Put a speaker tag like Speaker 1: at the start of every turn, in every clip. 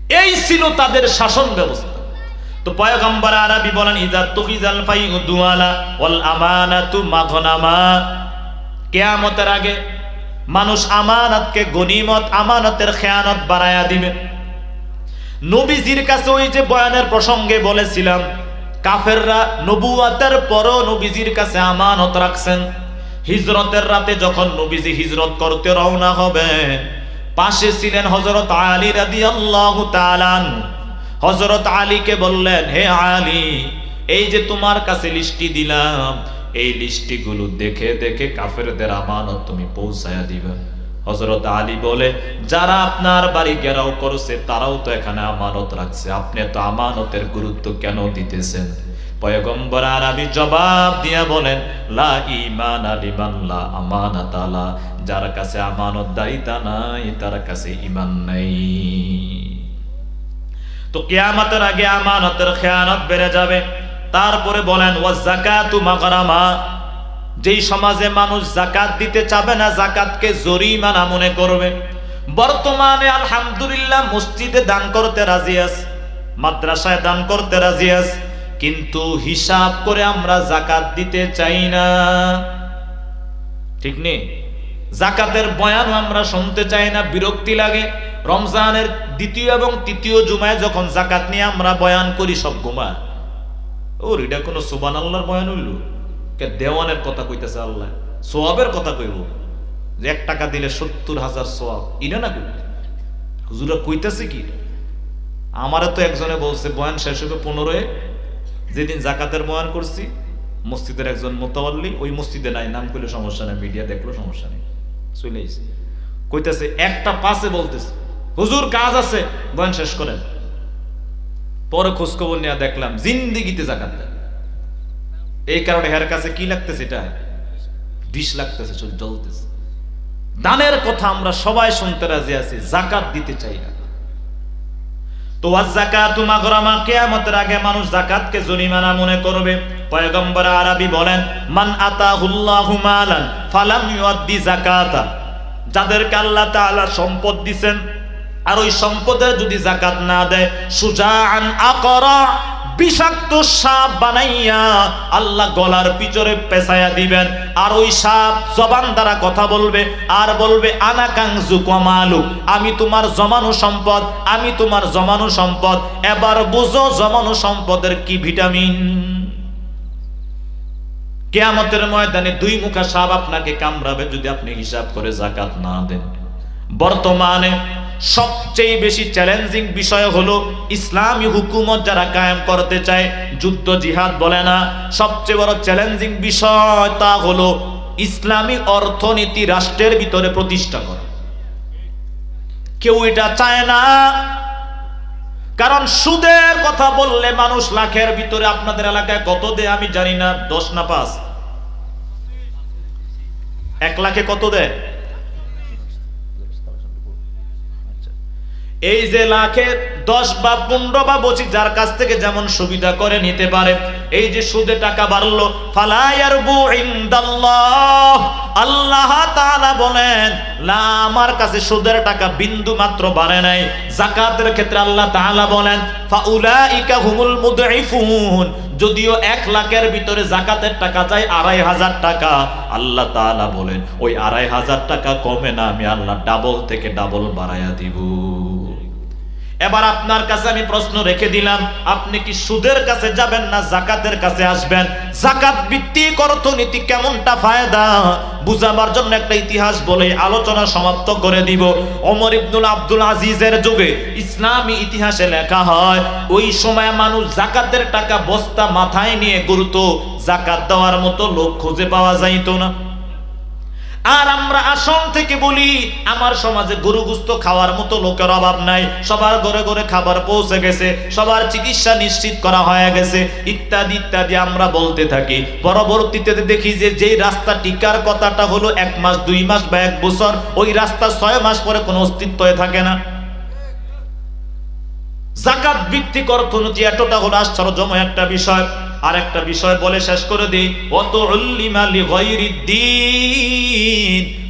Speaker 1: এই ছিল তাদের শাসন ব্যবস্থা। তো পয়গম্বর আরবি বলেন ইজা তুখিজাল ফাইউ দুআলা ওয়াল আমানাতু মাগনামা, কিয়ামতের আগে মানুষ আমানতকে গনিমত, আমানতের খেয়ানত বানায়া দিবে। নবীজির কাছে ওই যে বয়ানের প্রসঙ্গে বলেছিলাম, কাফেররা নবুয়াতের পরও নবীজির কাছে আমানত রাখছেন। হিজরতের রাতে যখন নবীজি হিজরত করতে রওনা হবেন, পাশে ছিলেন হযরত আলী রাদিয়াল্লাহু তাআলা। হযরত আলীকে বললেন, হে আলী, এই যে তোমার কাছে লিস্টি দিলাম, এই লিস্টিগুলো দেখে দেখে কাফেরদের আমানত তুমি পৌঁছায়া দিবা। হযরত আলী বলে, যারা আপনার বাড়ি ঘেরাও করছে তারাও তো এখানে আমানত রাখছে, আপনি তো আমানতের গুরুত্ব কেন দিতেছেন? পয়গম্বর আরবি জবাব দিয়া বলেন, লা ঈমানা লিমান লা আমানাতা লা, যার কাছে আমানতদারিতা নাই তার কাছে ঈমান নাই। তো কিয়ামতের আগে আমানতের খেয়ানত বেড়ে যাবে। তারপরে বলেন ওয়াজ যাকাতু মাগরামা, যেই সমাজে মানুষ যাকাত দিতে চাবে না, যাকাতকে জরিমানা মনে করবে। বর্তমানে আলহামদুলিল্লাহ মসজিদে দান করতে রাজি আছে, মাদ্রাসায় দান করতে রাজি আছে, কিন্তু হিসাব করে আমরা যাকাত দিতে চাই না। ঠিক নেই? যাকাতের বয়ানও আমরা শুনতে চাই না, বিরক্তি লাগে। রমজানের দ্বিতীয় এবং তৃতীয় জুমায় যখন যাকাত নিয়ে আমরা বয়ান করি সব ঘুমা। ওর এটা কোনো সুবহানাল্লাহর বয়ান হইল? কে দেওয়ানের কথা কইতেছে আল্লাহ, সোয়াবের কথা কইব যে 1 টাকা দিলে 70,000 সোয়াব, ইনা না কই হুজুরা কইতেছে কি? আমারে তো একজনে বলছে বয়ান শেষ হবে 15-এ, যেদিন যাকাতের বয়ান করছি মসজিদের একজন মুতাওয়াল্লি, ওই মসজিদে নাই, নাম কইলে সমস্যা নেই, মিডিয়া দেখলো সমস্যা নেই, চলে আইছে। কইতেছে 1টা 5-এ বলতেছে হুজুর কাজ আছে, বয়ান শেষ করেন। পরে খোঁজখবর নিয়ে দেখলাম জিন্দিগিতে যাকাত দেয়। এই কারণে হের কাছে কি লাগতেছে, এটা বিষ লাগতেছে, জ্বলতেছে। দানের কথা আমরা সবাই শুনতে রাজি আছি, যাকাত দিতে চাই না। তো ওয়াজ যাকাতু মাগরামা, কিয়ামতের আগে মানুষ যাকাতকে জরিমানা মনে করবে। পয়গম্বর আরবি বলেন, মান আতাহুল্লাহু মালান ফালাম ইউদ্দি যাকাতা, যাদেরকে আল্লাহ তাআলা সম্পদ দিবেন আর ওই সম্পদের যদি যাকাত না দেয়, সুজাআন আকরা, বিষাক্ত সাপ বানাইয়া আল্লাহ গলার পিছনে পেঁচাইয়া দিবেন। আর ওই সাপ জবান দ্বারা কথা বলবে আর বলবে, আনা কাংজুক ওয়া মালুক, আমি তোমার জমানো সম্পদ, আমি তোমার জমানো সম্পদ। এবার বুঝো জমানো সম্পদের কি ভিটামিন। কিয়ামতের ময়দানে 2 মুখা সাপ আপনাকে কামড়াবে যদি আপনি হিসাব করে যাকাত না দেন। বর্তমানে সবচেয়ে বেশি চ্যালেঞ্জিং বিষয় হলো ইসলামী হুকুমত যারা কায়েম করতে চায়, যুদ্ধ জিহাদ বলে না, সবচেয়ে বড় চ্যালেঞ্জিং বিষয় তা হলো ইসলামী অর্থনীতি রাষ্ট্রের ভিতরে প্রতিষ্ঠা করা। কেউ এটা চায় না, কারণ সুদের কথা বললে মানুষ লাখের ভিতরে, আপনাদের এলাকায় কত দেয় আমি জানি না, 10 না 5? 1 লাখে কত দেয়? এই যে লাখে 10 বা 15 বা 25 যার কাছ থেকে যেমন সুবিধা করে নিতে পারে। এই যে সুদে টাকা বাড়লো, ফালা ইয়ারবু ইনদাল্লাহ, আল্লাহ তাআলা বলেন না, আমার কাছে সুদের টাকা বিন্দু মাত্র বাড়ে নাই। যাকাতের ক্ষেত্রে আল্লাহ তাআলা বলেন ফাউলাইকা হুমুল মুদঈফুন, যদিও 1 লাখের ভিতরে যাকাতের টাকা যায় 2,500 টাকা, আল্লাহ তাআলা বলেন ওই 2,500 টাকা কমে না, আমি আল্লাহ ডাবল থেকে ডাবল বাড়ায়া দিব। এবার আপনার কাছে আমি প্রশ্ন রেখে দিলাম, আপনি কি সুদের কাছে যাবেন না যাকাতের কাছে আসবেন? যাকাত ভিত্তিক অর্থনীতি কেমনটা ফায়দা বুঝাবার জন্য একটা ইতিহাস বলে আলোচনা সমাপ্ত করে দিব। ওমর ইবনুল আব্দুল আজিজের যুগে ইসলামী ইতিহাসে লেখা হয়, ওই সময় মানুষ যাকাতের টাকা বস্তা মাথায় নিয়ে ঘুরতো, যাকাত দেওয়ার মতো লোক খুঁজে পাওয়া যাইতো না। আর আমরা আসন থেকে বলি, আমার সমাজে গরু গোশত খাওয়ার মতো লোকের অভাব নাই, সবার ঘরে ঘরে খাবার পৌঁছে গেছে, সবার চিকিৎসা নিশ্চিত করা হয়ে গেছে, ইত্যাদি ইত্যাদি আমরা বলতে থাকি। পরবর্তীতে দেখি যে যেই রাস্তা টিকার কথাটা হলো 1 মাস 2 মাস বা 1 বছর, ওই রাস্তা 6 মাস পরে কোনো অস্তিত্ব থাকে না। যাকাত ভিত্তিক অর্থনীতি এতটা হলো আশ্চর্যময় একটা বিষয়। আর একটা বিষয় বলে শেষ করে দিই, ওয়াতুল্লিমা লিগাইরিদ্দিন,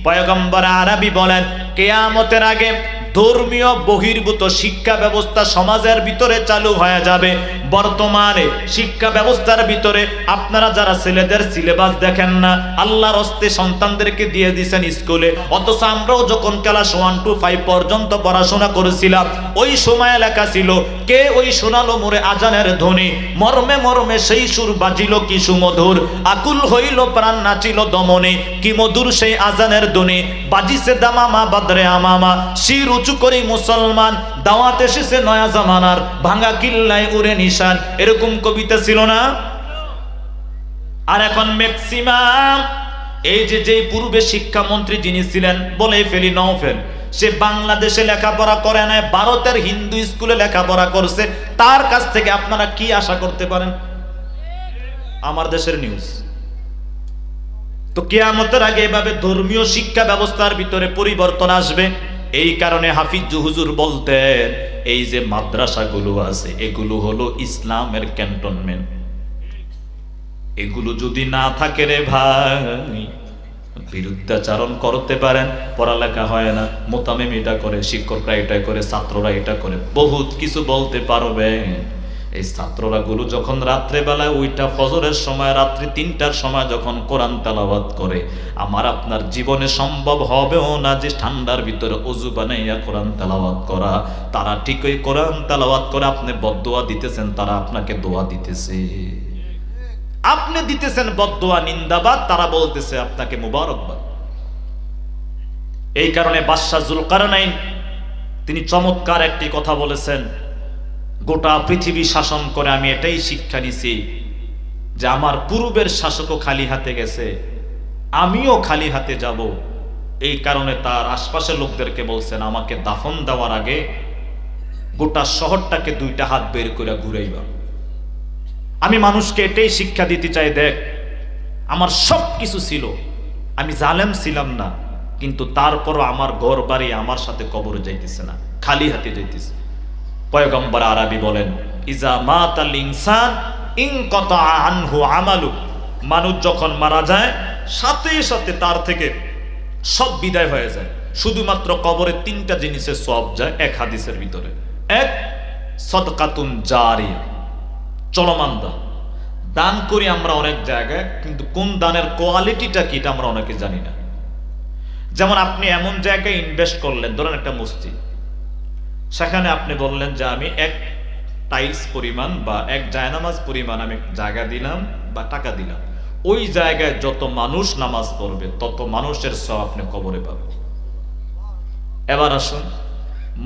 Speaker 1: পয়গম্বর আরবি বলেন কিয়ামতের আগে ধর্মীয় বহির্ভূত শিক্ষা ব্যবস্থা সমাজের ভিতরে চালু হয়ে যাবে। বর্তমানে শিক্ষা ব্যবস্থার ভিতরে আপনারা যারা ছেলেদের সিলেবাস দেখেন না, আল্লাহর হস্তে সন্তানদেরকে দিয়ে দিয়েছেন স্কুলে, অথচ আমরাও যখন ক্লাস 1 to 5 পর্যন্ত পড়াশোনা করেছিলাম ওই সময় লেখা ছিল, কে ওই শোনালো মোরে আজানের ধ্বনি, মর্মে মর্মে সেই সুর বাজিল কি সুমধুর, আকুল হইল প্রাণ নাচিল দমনে, কি মধুর সেই আজানের ধ্বনি, বাজিছে দামামা বাদরে আমামা, শির উঁচু করি মুসলমান, দাওয়াত এসেছে নয়া জামানার, ভাঙা কিল্লায় উড়ে নিশান। এরকম কবিতা ছিল না? আর এখন ম্যাক্সিমাম এই যে পূর্বে শিক্ষামন্ত্রী যিনি ছিলেন বলে ফেলি নওফেল, সে বাংলাদেশে লেখাপড়া করে নাই, ভারতের হিন্দু স্কুলে লেখাপড়া করছে। তার কাছ থেকে আপনারা কি আশা করতে পারেন? আমার দেশের নিউজ। তো কিয়ামতের আগে এভাবে ধর্মীয় শিক্ষা ব্যবস্থার ভিতরে পরিবর্তন আসবে। এই কারণে হাফিজ হুজুর বলতেন, এই যে মাদ্রাসাগুলো আছে এগুলো হলো ইসলামের ক্যান্টনমেন্ট। এগুলো যদি না থাকে রে ভাই, বিরুদ্ধাচারণ করতে পারেন, পড়ালেখা হয় না, মোতামেম এটা করে, শিক্ষকরা এটা করে, ছাত্ররা এটা করে, বহুত কিছু বলতে পারবে। এই ছাত্ররা গুলো যখন রাত্রে বেলায় ওইটা ফজরের সময়, রাত্রি 3টার সময় যখন কোরআন তেলাওয়াত করে, আমার আপনার জীবনে সম্ভব হবেও না যে ঠান্ডার ভিতরে ওযু বানাইয়া কোরআন তেলাওয়াত করা। তারা ঠিকই কোরআন তেলাওয়াত করে আপনি বদদোয়া দিতেছেন, তারা আপনাকে দোয়া দিতেছে। আপনি দিতেছেন বদদোয়া, নিন্দাবাদ, তারা বলতেছে আপনাকে মুবারকবাদ। এই কারণে বাদশাহ যুলকারনাইন তিনি চমৎকার একটি কথা বলেছেন, গোটা পৃথিবী শাসন করে আমি এটাই শিক্ষা নিছি যে আমার পূর্বের শাসকও খালি হাতে গেছে, আমিও খালি হাতে যাব। এই কারণে তার আশপাশের লোকদেরকে বলছেন, আমাকে দাফন দেওয়ার আগে গোটা শহরটাকে 2টা হাত বের করে ঘুরাইবা। আমি মানুষকে এটাই শিক্ষা দিতে চাই, দেখ আমার সব কিছু ছিল, আমি জালেম ছিলাম না, কিন্তু তারপরও আমার ঘর বাড়ি আমার সাথে কবরে যাইতেছে না, খালি হাতে যাইতেছে। পয়গম্বর আরবি বলেন, ইজা মাতাল ইনসান ইনকাতা আনহু আমালু, মানুষ যখন মারা যায় সাথে সাথে তার থেকে সব বিদায় হয়ে যায়, শুধুমাত্র কবরে 3টা জিনিসের সওয়াব যায়। এক হাদিসের ভিতরে, এক সদকাতুন জারিয়া, চলমান দান। দান করি আমরা অনেক জায়গায়, কিন্তু কোন দানের কোয়ালিটিটা কি এটা আমরা অনেকে জানি না। যেমন আপনি এমন জায়গায় ইনভেস্ট করলেন, ধরেন একটা মসজিদ, সেখানে আপনি বললেন যে আমি 1 টাইলস পরিমাণ বা 1 জায়নামাজ পরিমাণ আমি জায়গা দিলাম বা টাকা দিলাম, ওই জায়গায় যত মানুষ নামাজ পড়বে তত মানুষের সওয়াব আপনি কবরে পাবেন। এবার আসুন,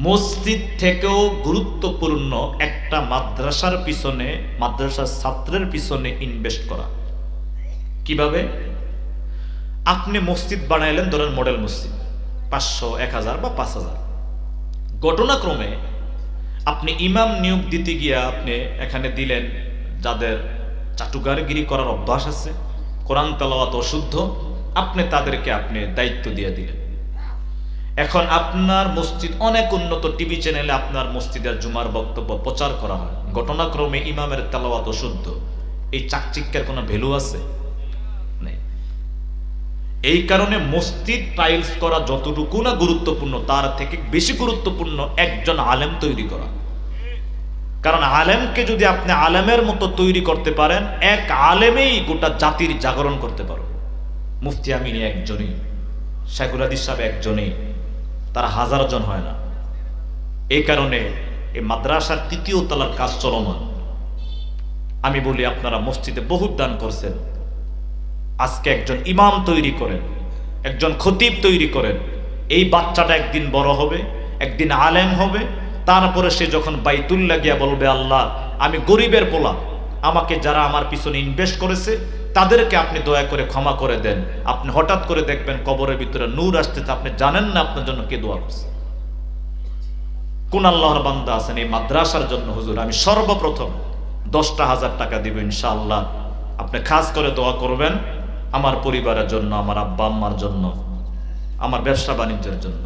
Speaker 1: মসজিদ থেকেও গুরুত্বপূর্ণ একটা মাদ্রাসার পিছনে, মাদ্রাসার ছাত্রের পিছনে ইনভেস্ট করা। কিভাবে? আপনি মসজিদ বানাইলেন, ধরেন মডেল মসজিদ, 500, 1000 বা 5000। ঘটনাক্রমে আপনি ইমাম নিয়োগ দিতে গিয়া আপনি এখানে দিলেন যাদের চাটুকারগিরি করার অভ্যাস আছে, কোরআন তেলাওয়াত অশুদ্ধ, আপনি তাদেরকে আপনি দায়িত্ব দিয়ে দিলেন। এখন আপনার মসজিদ অনেক উন্নত, টিভি চ্যানেলে আপনার মসজিদের জুমার বক্তব্য প্রচার করা হয়, ঘটনাক্রমে ইমামের তেলাওয়াত অশুদ্ধ, এই চাকচিক্যের কোনো ভ্যালু আছে? নেই। এই কারণে মসজিদ টাইলস করা যতটুকু না গুরুত্বপূর্ণ, তার থেকে বেশি গুরুত্বপূর্ণ একজন আলেম তৈরি করা। কারণ আলেমকে যদি আপনি আলেমের মতো তৈরি করতে পারেন, এক আলেমেই গোটা জাতির জাগরণ করতে পারো। মুফতি আমিনী একজনই, শেখুল হাদিস সাহেব একজনই, তারা 1000 জন হয় না। এই কারণে এই মাদ্রাসার 3য় তলার কাজ চলমান। আমি বলি, আপনারা মসজিদে বহুত দান করছেন, আজকে একজন ইমাম তৈরি করেন, একজন খতিব তৈরি করেন। এই বাচ্চাটা একদিন বড় হবে, একদিন আলেম হবে, তারপরে সে যখন বাইতুল্লাহ গিয়া বলবে, আল্লাহ আমি গরিবের পোলা, আমাকে যারা আমার পিছনে ইনভেস্ট করেছে তাদেরকে আপনি দয়া করে ক্ষমা করে দেন। আপনি হঠাৎ করে দেখবেন কবরের ভিতরে নূর আসতেছে, আপনি জানেন না আপনার জন্য কে দোয়া করছে। কোন আল্লাহর বান্দা আছেন এই মাদ্রাসার জন্য, হুজুর আমি সর্বপ্রথম 10টা 1000 টাকা দিব ইনশাআল্লাহ, আপনি খাস করে দোয়া করবেন আমার পরিবারের জন্য, আমার আব্বা আম্মার জন্য, আমার ব্যবসা বাণিজ্যের জন্য।